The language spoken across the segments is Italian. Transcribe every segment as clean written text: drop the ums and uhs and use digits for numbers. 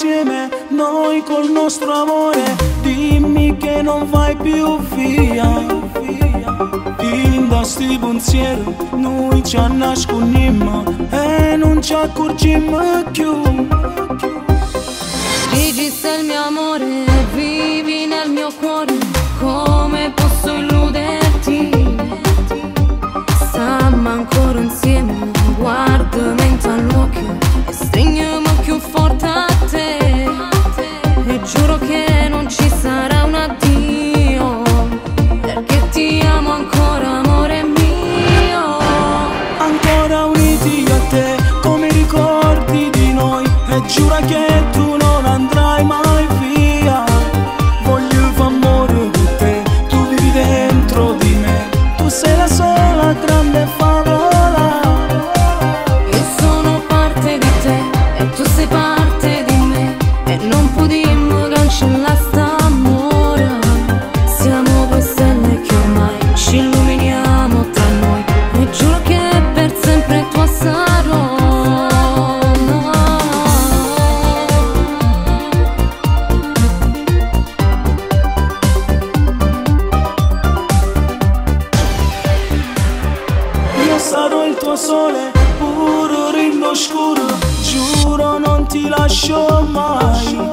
insieme, noi col nostro amore. Dimmi che non vai più via. In da sti pensieri noi ci nascondiamo e non ci accorgiamo più. Gigi sei il mio amore, vivi nel mio cuore, come posso illuderti? Stiamo ancora insieme, guardami all'occhio e stringiamo più forte a te. E giuro che non ci sarà un addio, perché ti amo ancora, amore mio. Ancora uniti a te, come ricordi di noi, e giura che tu non andrai mai via. Voglio fare amore con te, tu vivi dentro di me, tu sei la sola grande favola. Io sono parte di te e tu sei parte di me, e non potremmo cancellare st'amore. Siamo due stelle che ormai ci illuminiamo tra noi, e giuro che per sempre tua sarò. Io sarò il tuo sole, pure in oscuro, giuro non ti lascio mai.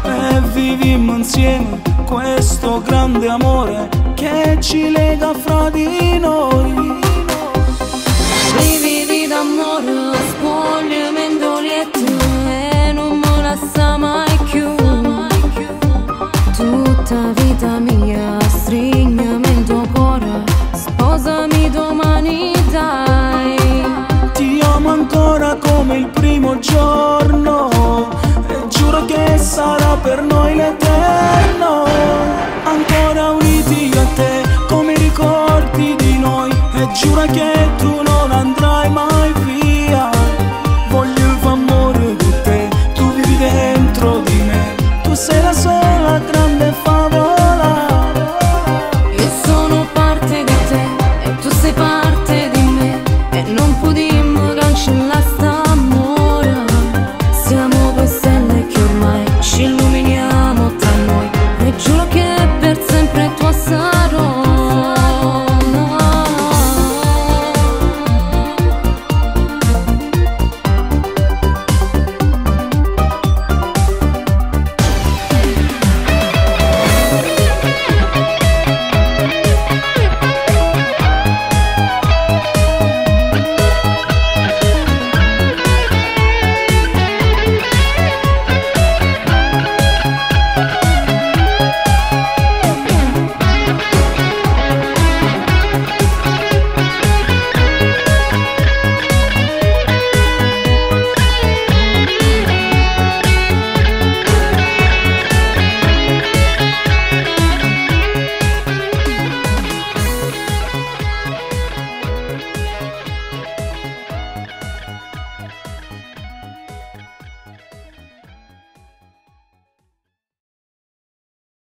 E viviamo insieme questo grande amore che ci lega fra di noi. Brividi d'amore, spogliamento lieto, e non me la sa mai più. Tutta vita mia, stringami in tuo cuore, sposami domani dai. Ti amo ancora come il primo giorno, e giuro che sarà per noi l'eterno. Ancora uniti a te, come ricordi di noi, e giura che tu non andrai mai via. Voglio fare amore con te, tu vivi dentro di me, tu sei la sola grande favola. Io sono parte di te e tu sei parte di me, e non potremmo